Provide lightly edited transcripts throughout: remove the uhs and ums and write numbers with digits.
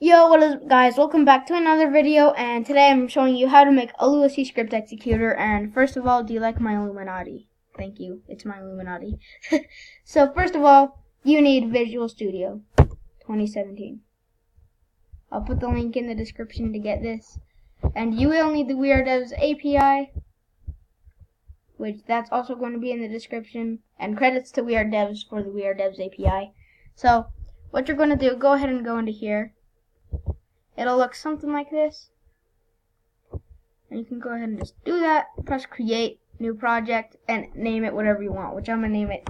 Yo, what is up, guys? Welcome back to another video, and today I'm showing you how to make a LUA-C script executor. And first of all, do you like my Illuminati? Thank you, it's my Illuminati. So first of all, you need Visual Studio 2017. I'll put the link in the description to get this. And you will need the We Are Devs API, which that's also going to be in the description. And credits to We Are Devs for the We Are Devs API. So what you're going to do, go ahead and go into here. It'll look something like this. And you can go ahead and just do that. Press create, new project, and name it whatever you want, which I'm going to name it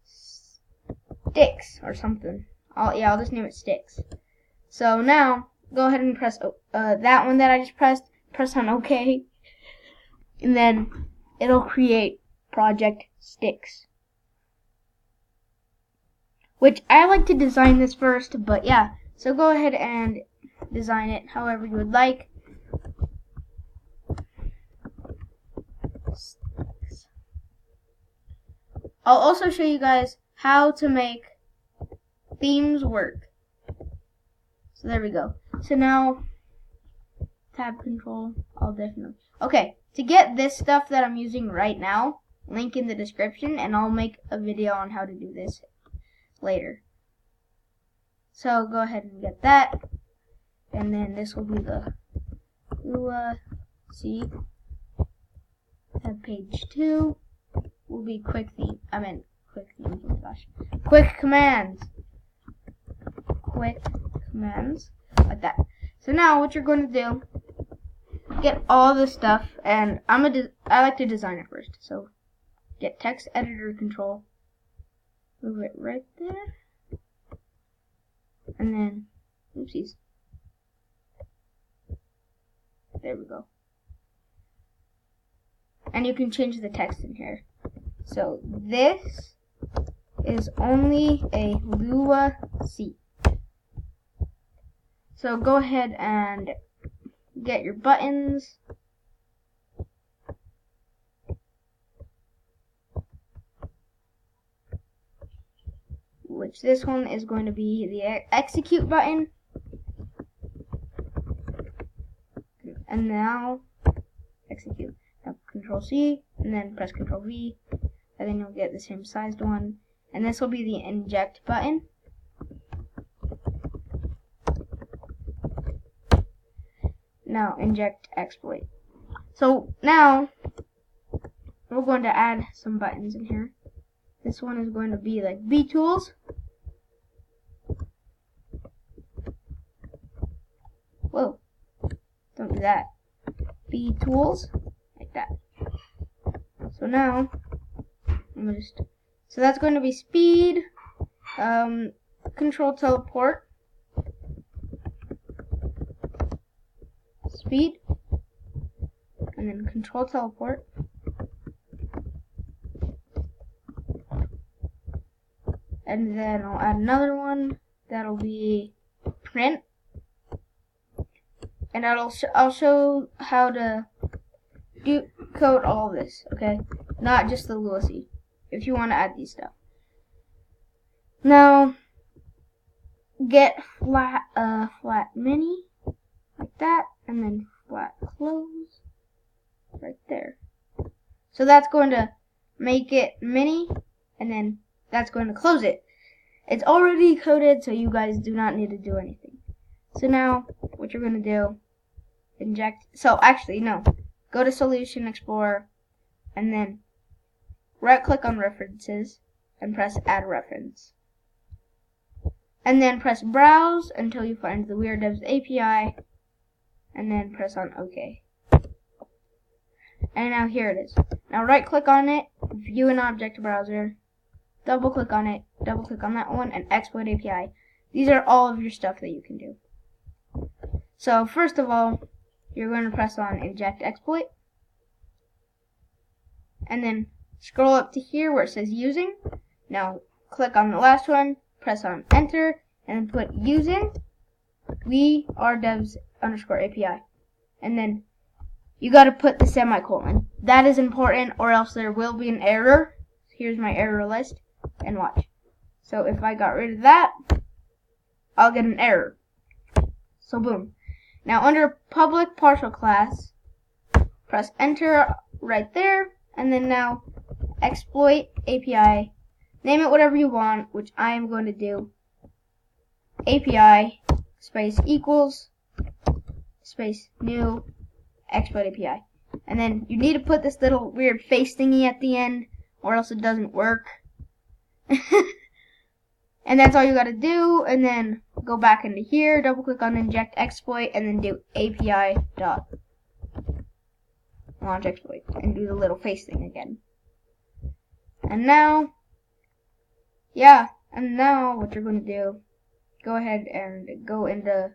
Sticks or something. I'll just name it Sticks. So now, go ahead and press that one that I just pressed. Press on OK. And then it'll create project Sticks. Which I like to design this first, but yeah. So go ahead and design it however you would like. I'll also show you guys how to make themes work. So there we go. So now, tab control, I'll definitely. Okay, to get this stuff that I'm using right now, link in the description, and I'll make a video on how to do this later. So go ahead and get that, and then this will be the LUA-C. Tab page 2 will be quick themes. Oh my gosh, quick commands, like that. So now what you're going to do, get all this stuff, and I like to design it first. So get text editor control, move it right there. And then, oopsies. There we go. And you can change the text in here. So this is only a LUA-C. So go ahead and get your buttons. Which this one is going to be the execute button. And now execute. Now Control C, and then press Control V, and then you'll get the same sized one. And this will be the inject button. Now inject exploit. So now we're going to add some buttons in here. This one is going to be like B tools. Whoa, don't do that. B tools, like that. So now, so that's going to be speed, control teleport, speed, and then control teleport. And then I'll add another one that'll be print, and I'll show how to code all this, okay? Not just the LUA-C. If you want to add these stuff. Now get flat mini like that, and then flat close right there. So that's going to make it mini, and then that's going to close it. It's already coded, so you guys do not need to do anything. So now, what you're going to do, inject, so actually, no, go to Solution Explorer, and then right-click on References, and press Add Reference. And then press Browse until you find the We Are Devs API, and then press on OK. And now here it is. Now right-click on it, View an Object Browser, double click on it, double click on that one, and Exploit API. These are all of your stuff that you can do. So first of all, you're going to press on Inject Exploit, and then scroll up to here where it says Using. Now click on the last one, press on Enter, and then put Using We Are Devs _API. And then you got to put the semicolon. That is important, or else there will be an error. Here's my error list, and watch. So if I got rid of that, I'll get an error. So boom. Now under public partial class, press enter right there, and then now exploit API. Name it whatever you want, which I am going to do API space equals space new exploit API. And then you need to put this little weird face thingy at the end, or else it doesn't work. And that's all you gotta do, and then go back into here, double click on inject exploit, and then do API dot launch exploit, and do the little face thing again. And now, what you're gonna do, go ahead and go into,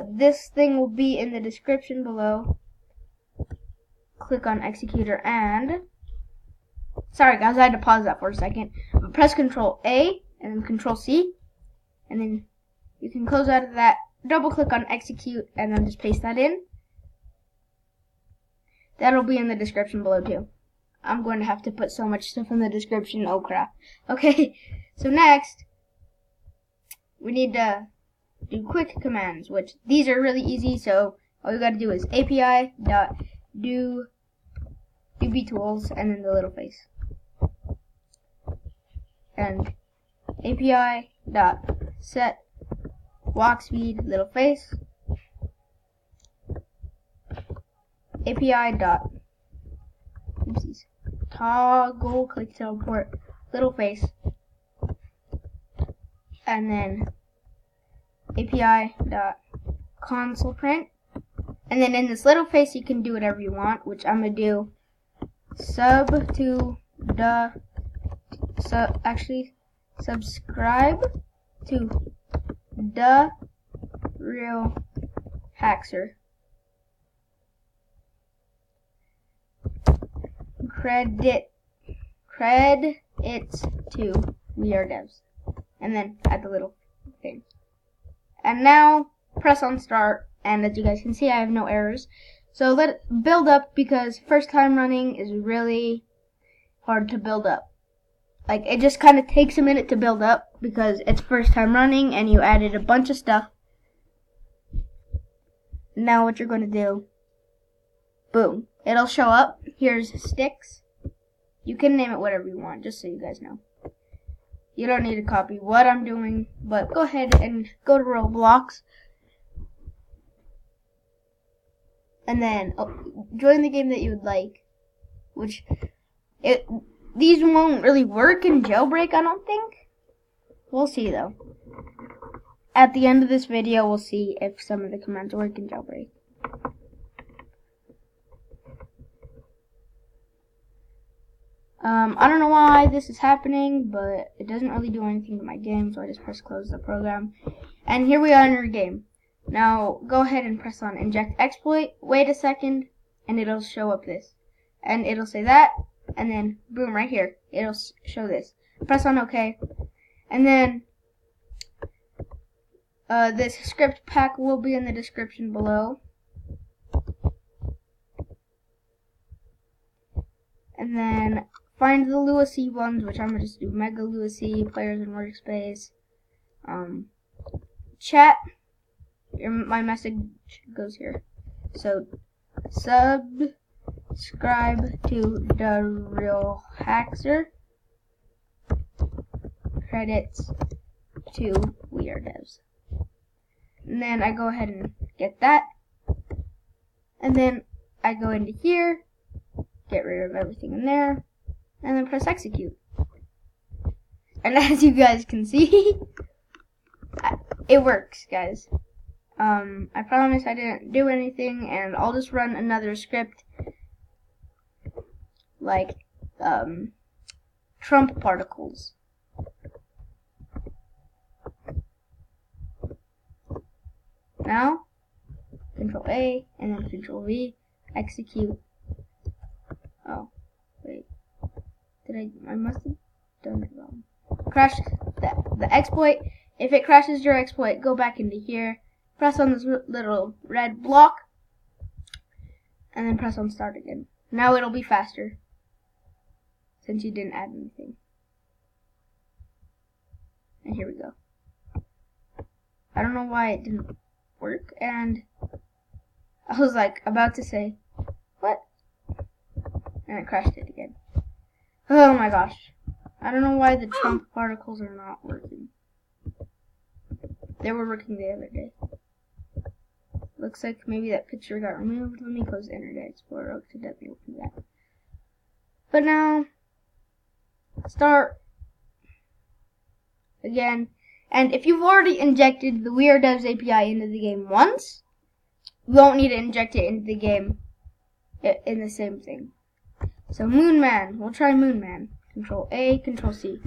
this thing will be in the description below. Click on executor and, sorry guys, I had to pause that for a second. But press Control A and then Control C, and then you can close out of that. Double click on execute and then just paste that in. That'll be in the description below too. I'm going to have to put so much stuff in the description. Oh crap. Okay, so next we need to do quick commands, which these are really easy. So all you got to do is API dot do btools and then the little face, and API dot set walk speed little face, API dot toggle click teleport little face, and then API dot console print. And then in this little face you can do whatever you want, which I'm gonna do subscribe to the real hacker. Credits to We Are Devs, and then add the little thing. And now press on start, and as you guys can see, I have no errors. So let it build up, because first time running is really hard to build up. Like, it just kind of takes a minute to build up because it's first time running and you added a bunch of stuff. Now what you're going to do, boom, it'll show up. Here's sticks. You can name it whatever you want, just so you guys know. You don't need to copy what I'm doing, but go ahead and go to Roblox. And then join the game that you would like, which these won't really work in jailbreak, I don't think. We'll see though. At the end of this video, we'll see if some of the commands work in jailbreak. I don't know why this is happening, but it doesn't really do anything to my game, so I just press close the program. And here we are in our game. Now, go ahead and press on inject exploit, wait a second, and it'll show up this. And it'll say that, and then, boom, right here, it'll show this. Press on OK. And then, this script pack will be in the description below. And then, find the LUA-C ones, which I'm going to just do Mega LUA-C, Players and Workspace, Chat. My message goes here. So, subscribe to the real hacker. Credits to We Are Devs. And then I go ahead and get that. And then I go into here, get rid of everything in there, and then press execute. And as you guys can see, it works, guys. I promise I didn't do anything, and I'll just run another script like Trump particles. Now, Control A and then Control V, execute. Oh, wait. I must have done it wrong. Crash the exploit. If it crashes your exploit, go back into here. Press on this little red block, and then press on start again. Now it'll be faster, since you didn't add anything. And here we go. I don't know why it didn't work, and I was like about to say, what? And it crashed it again. Oh my gosh. I don't know why the Trump particles are not working. They were working the other day. Looks like maybe that picture got removed. Let me close Internet Explorer. I accidentally opened that. But now, start again. And if you've already injected the We Are Devs API into the game once, you won't need to inject it into the game in the same thing. So Moonman, we'll try Moonman. Control A, Control C.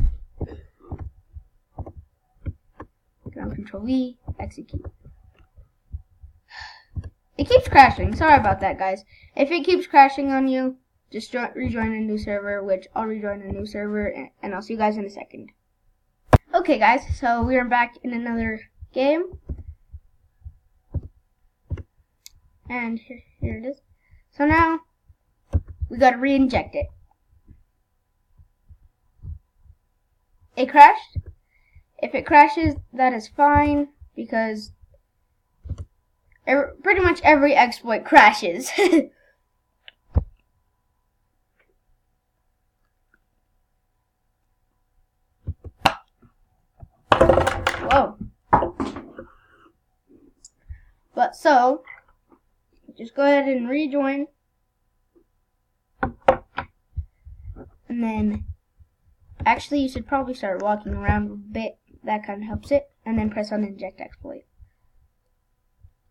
Control V, execute. It keeps crashing. Sorry about that, guys. If it keeps crashing on you, just rejoin a new server, which I'll rejoin a new server, and I'll see you guys in a second. Okay, guys, so we are back in another game. And here it is. So now, we gotta re-inject it. It crashed. If it crashes, that is fine, because pretty much every exploit crashes. Whoa. But so, just go ahead and rejoin. And then, actually you should probably start walking around a bit. That kind of helps it. And then press on inject exploit.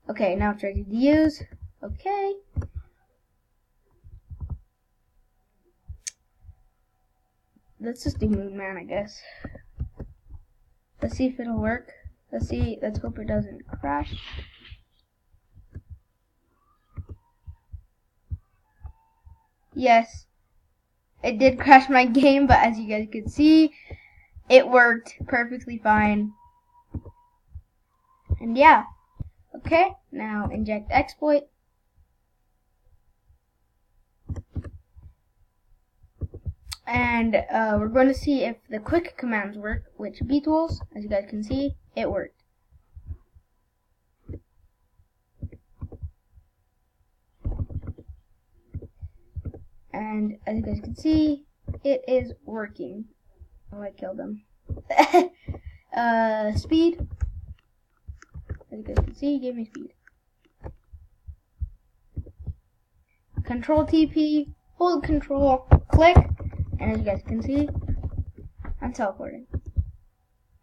Okay, now it's ready to use. Okay. Let's just do Moonman, I guess. Let's see if it'll work. Let's hope it doesn't crash. Yes, it did crash my game, but as you guys could see, it worked perfectly fine. And yeah. Okay, now inject exploit. And we're going to see if the quick commands work, which btools, as you guys can see, it worked. And as you guys can see, it is working. Oh, I killed him. Speed. As you guys can see, it gave me speed. Control TP, hold control, click, and as you guys can see, I'm teleporting.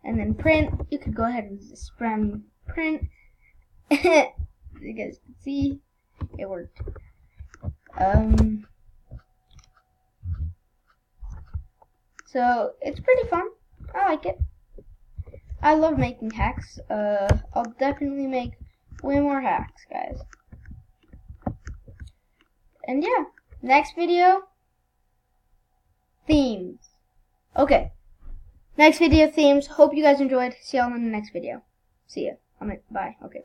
And then print, you could go ahead and just spam print. As you guys can see, it worked. So it's pretty fun. I like it. I love making hacks. I'll definitely make way more hacks, guys. And yeah, next video, themes. Okay, next video, themes. Hope you guys enjoyed. See y'all in the next video. See ya. Bye. Okay.